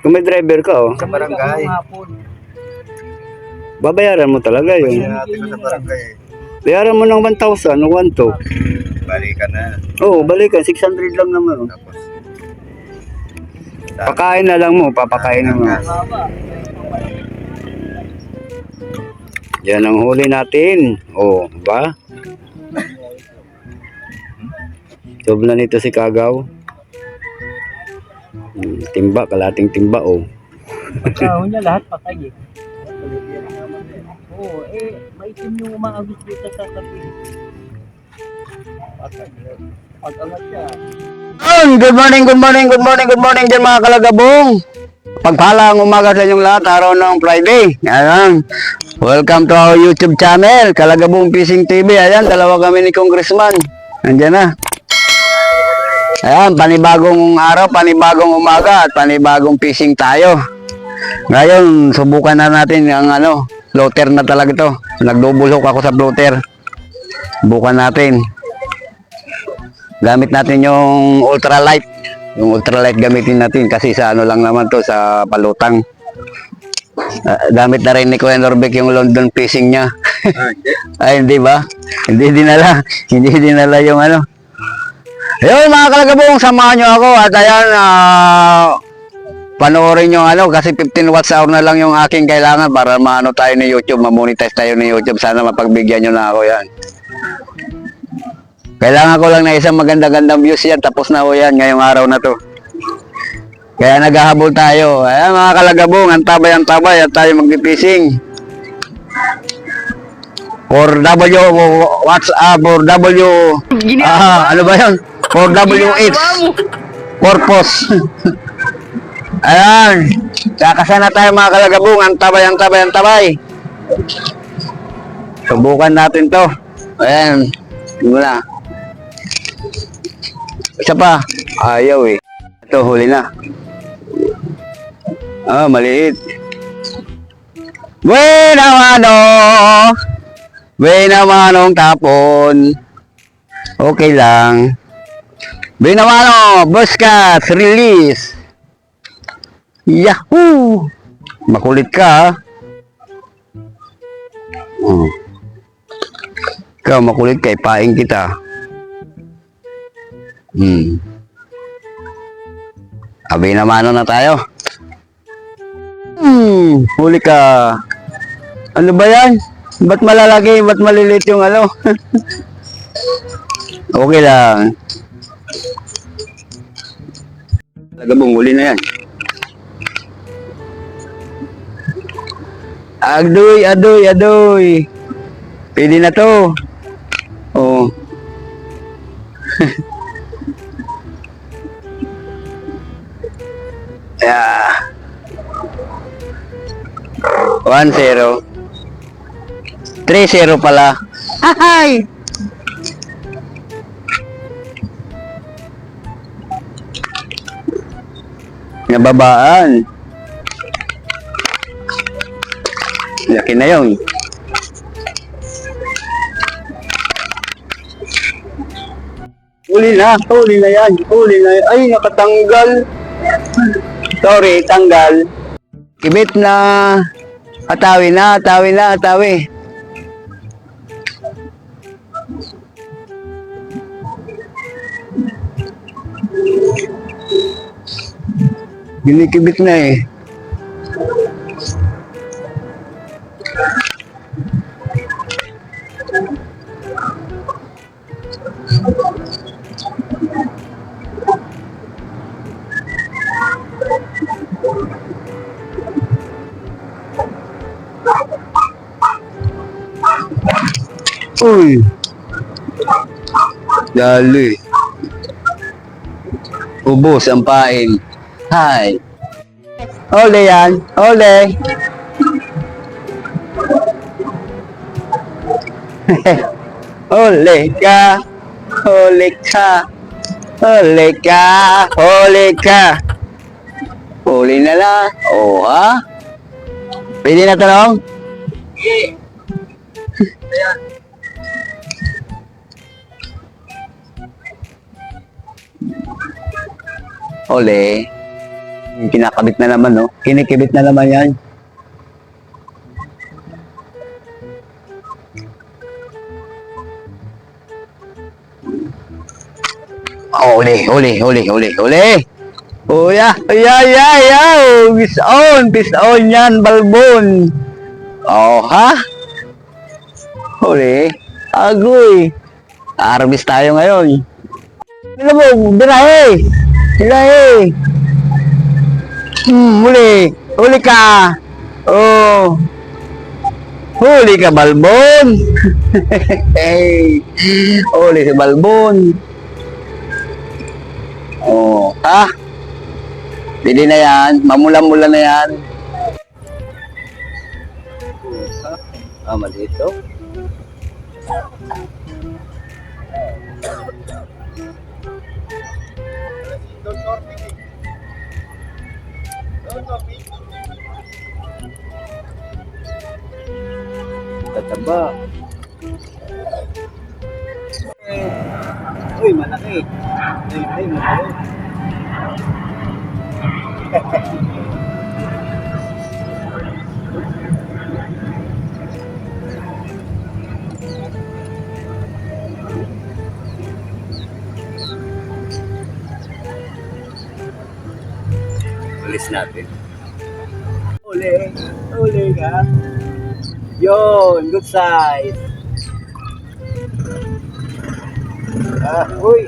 Kung may driver ka, oh. Sa barangay. Babayaran mo talaga yun. Natin ko sa barangay. Bayaran mo ng 1,000 o 1,200. Balikan na. Oo, balikan. 600 lang naman. Oh. Tapos. Pakain na lang mo, papakain mo. Yan ang huli natin. Oh, ba? Sobra nito si Kagaw. Timba, kalating timba, oh. Pagkahon niya lahat patay eh. Oo, maitim yung umaagos dito sa tabi. Patay yun. Pag-angat siya. Good morning, good morning, good morning, good morning dyan mga kalagabong. Pagpalang umaga sa inyong lahat, araw ng Friday. Ayan. Welcome to our YouTube channel, Kalagabong Fishing TV. Ayan, dalawa kami ni Congressman. Andiyan na. Ayan, panibagong araw, panibagong umaga at panibagong fishing tayo. Ngayon, subukan na natin ang floater na talaga to. Nagdubulok ako sa floater. Subukan natin. Gamit natin yung ultralight. Yung ultralight gamitin natin kasi sa lang naman to, sa palutang. Gamit na rin ni Kuya Norbek yung London fishing niya. Ay, hindi ba? Hindi dinala. Hindi dinala yung Ayun mga kalagabong, samahan nyo ako at ayan, panoorin nyo kasi 15 watts hour na lang yung aking kailangan para maano tayo ni YouTube, mamonetize tayo ni YouTube. Sana mapagbigyan nyo na ako yan. Kailangan ko lang na isang maganda-gandang views yan, tapos na ho yan ngayong araw na to. Kaya naghahabol tayo. Ayan mga kalagabong, ang tabay at tayo mag-fishing. For W, what's up, for W, ano ba yun? For WH, purpose. Ayan, kakasana tayo mga kalagabong, ang tabay. Subukan natin to. Ayan, muna. Isa pa, ayaw eh. Ito, huli na. Maliit. Buena manong tapon. Okay lang. Buena Buscat, release. Yahoo! Makulit ka, Ikaw makulit ka, ipaing kita. Buena na tayo. Huli ka. Ano ba yan? Ba't malalaki? Ba't malilit yung Okay lang. Kalagabong, huli na yan. Adoy. Pwede na to. Oh. Yeah. 1-0. 3-0 pala. Hay! Nababaan. Laki na yun. Huli na yan. Ay, nakatanggal. Sorry, tanggal. Kibit na. Atawi. Ginikibit na eh. Uy. Dali. Ubos ang pain. Hi. Ole yan. Ole. Ole ka. Huli na lang. Oh, ha? Pwede na tanong? Ole. Kinakabit na naman, no? Kinikibit na naman yan. Oh, huli. Oh, yeah. Fish on yan, balbon. Oh, ha? Huli. Agoy. Harvest tayo ngayon. Ano mo, birahe. Huli ka. Oh. Huli ka, balbon. Huli si balbon. Oh, ha? Pwede na yan. Mamula-mula na yan. Maliit to. Tataba. Uy, malaki. Ay, malaki. Ulis natin. Uli ka. Yun, good size. Ahoy.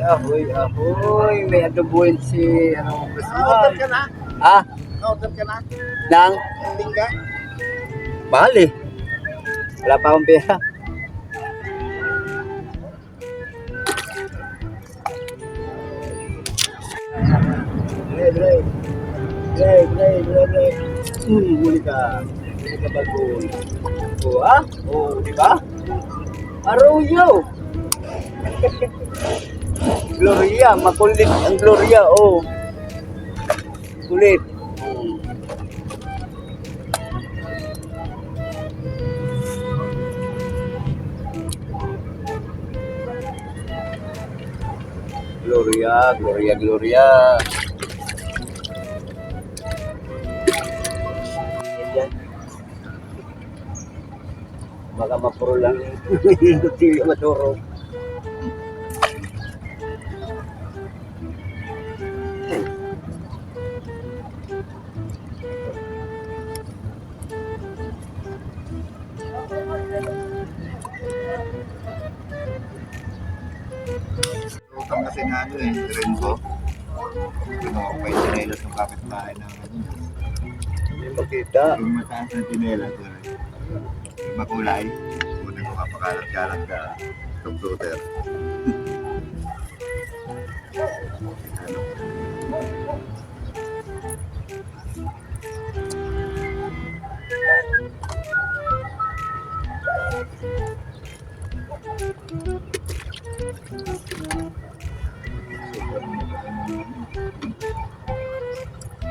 May adobuhin si, gusto mo? Order ka na? Ha? Order ka na? Nang? Ending ka? Mahal eh. Wala pa akong pera. Dre. Huli ka. Balbon. Oh, ha? Oh, di ba? Arroyo. Gloria, makulit ang Gloria, oh. Kulit. Gloria. Yan. Baka mapuro lang yung kutilyo maturo. Utang kasi na Renzo. Kinuha ko pa yung chinelas ng kapitbahay namin. Hindi makita. Yung mataas na chinelas, makulay. Una ko kapakalat-kalat ka computer.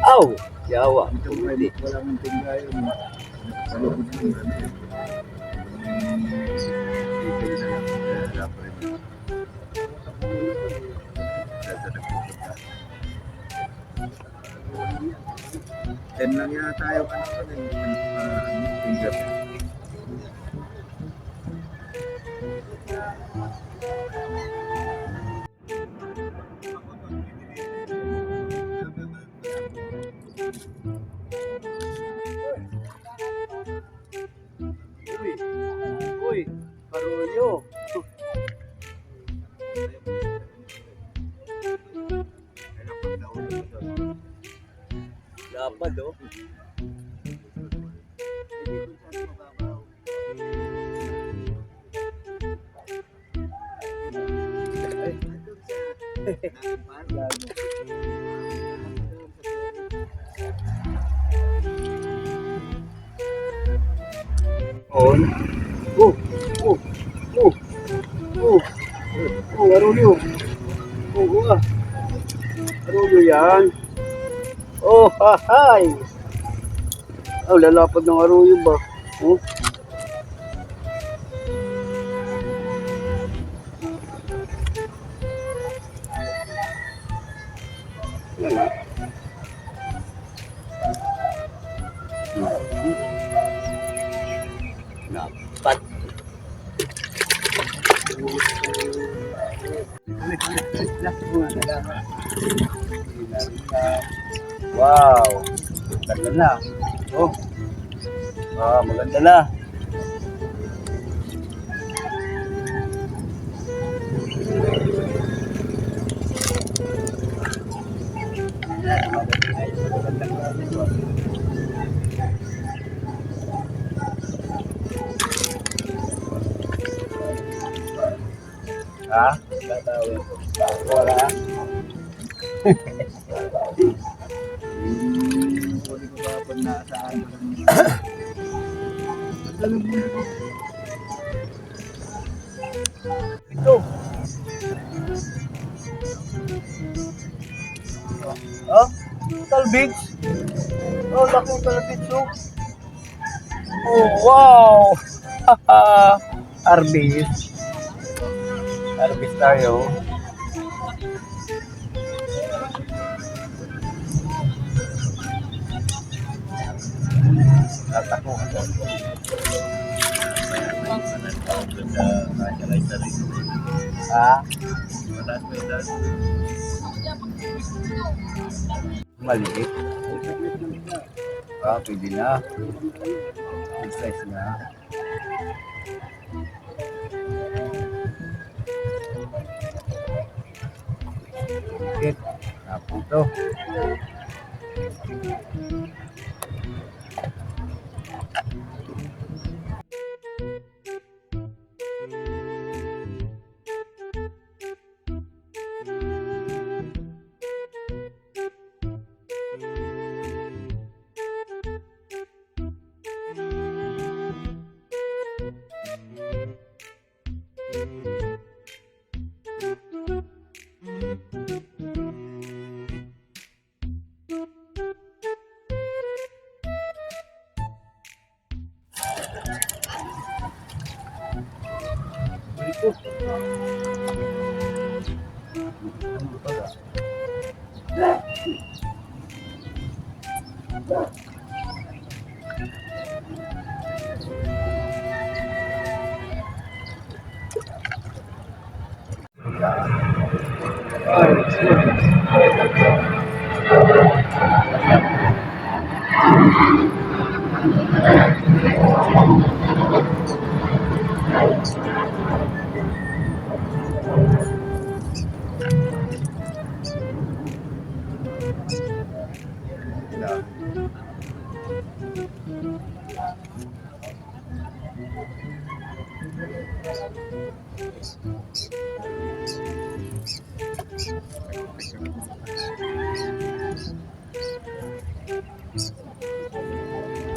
Aw! Yawa. Ito pwede, wala mong tingga yun. Salubog mo yun. Ipil na lang. Kaya dapat rin. Kaya nagpupunta. 10 lang yata tayo finger. Uy, Arroyo. Dapat, oh. On. Arroyo. Arroyo yan. Oh, hahay. Oh, lalapad ng arroyo ba? Oh. Yan. Dapat. Wow. Ganda na. Oh. Ah, maganda na. Ha? Wala. Huli ko ba na saan? Ito. Oh, talbids. Oh, laki ng talbids, oh. Oh, wow! Arbis. Arbis tayo. Tatakbo ka doon. Ha? Maliit. Ah, pwede na. Big size na. Okay. Tapos to.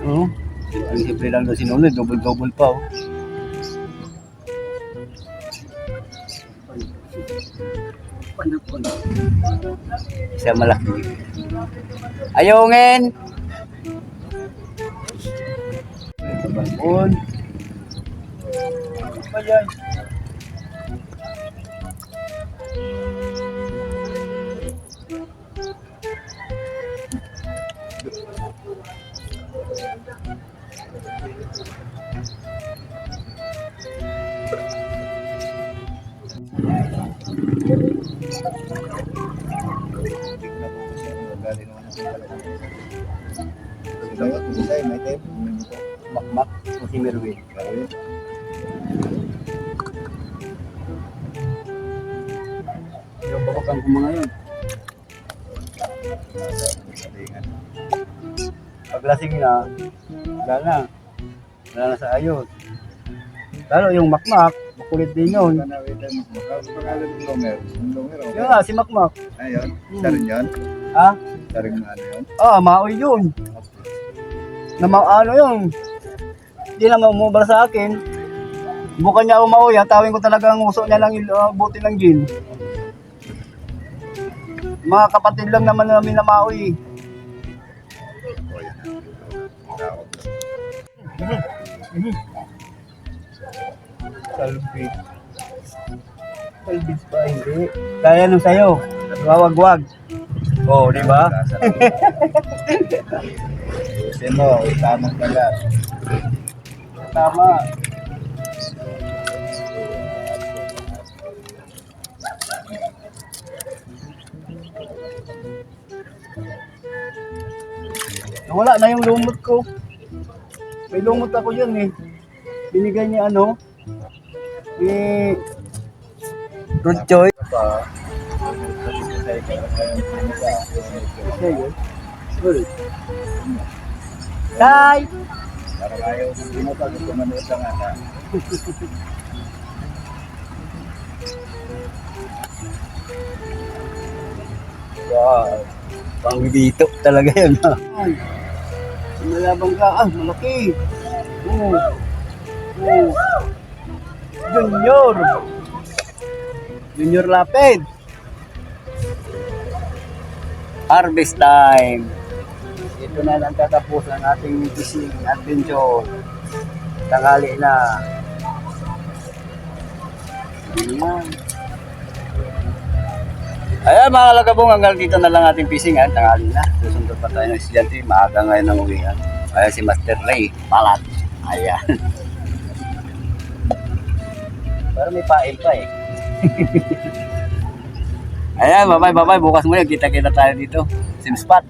Oh, ang simple lang daw sinunod, double-double pa, oh. Isa malaki. Ayungin! Tabangon. Ano ba yan? Dapat kung sa'yo, may tape. Makmak o si Merwin. Yung babakan ko mga yun. Pag lasing na, wala na. Wala na sa ayos. Pero yung makmak, makulit din yun. Pangalan ng longer. Yung longer, okay. Yun nga, si makmak. Ayun, isa rin yun. Ha? Isa rin ano yun. Maoy yun. Na ano yun. Hindi na mamubara sa akin. Bukan niya umaoy, tawin ko talaga ang uso niya lang buti ng gin. Mga kapatid lang naman namin na maoy. Salbid. Salbid pa, hindi. Kaya nung sa'yo, wawag-wag. Oh, di ba? Ayusin mo, tamang kalat. Tama. Wala na yung lumot ko. May lumot ako dyan eh. Binigay niya ano? Eh, good choice. Pa, Okay, yun. Good. Bye! parang ayaw ng binuka, gusto manood lang ata. Wow. Pang dito talaga yun. Ay, malabang ka. Ah, malaki. Oh. Oh. Junior. Junior lapid. Harvest time. Ito na lang tatapos ang ating fishing adventure. Tanghali na. Ayan. Ayan mga kalagabong, hanggang dito na lang ating fishing. Ayan, tanghali na. Susundot pa tayo ng estudyante. Maaga ngayon ng uwihan. Ayan si Master Ray. Palat. Ayan. Pero may pail pa eh. Ayan, bye-bye. Bukas muna, kita-kita tayo dito. Same spot.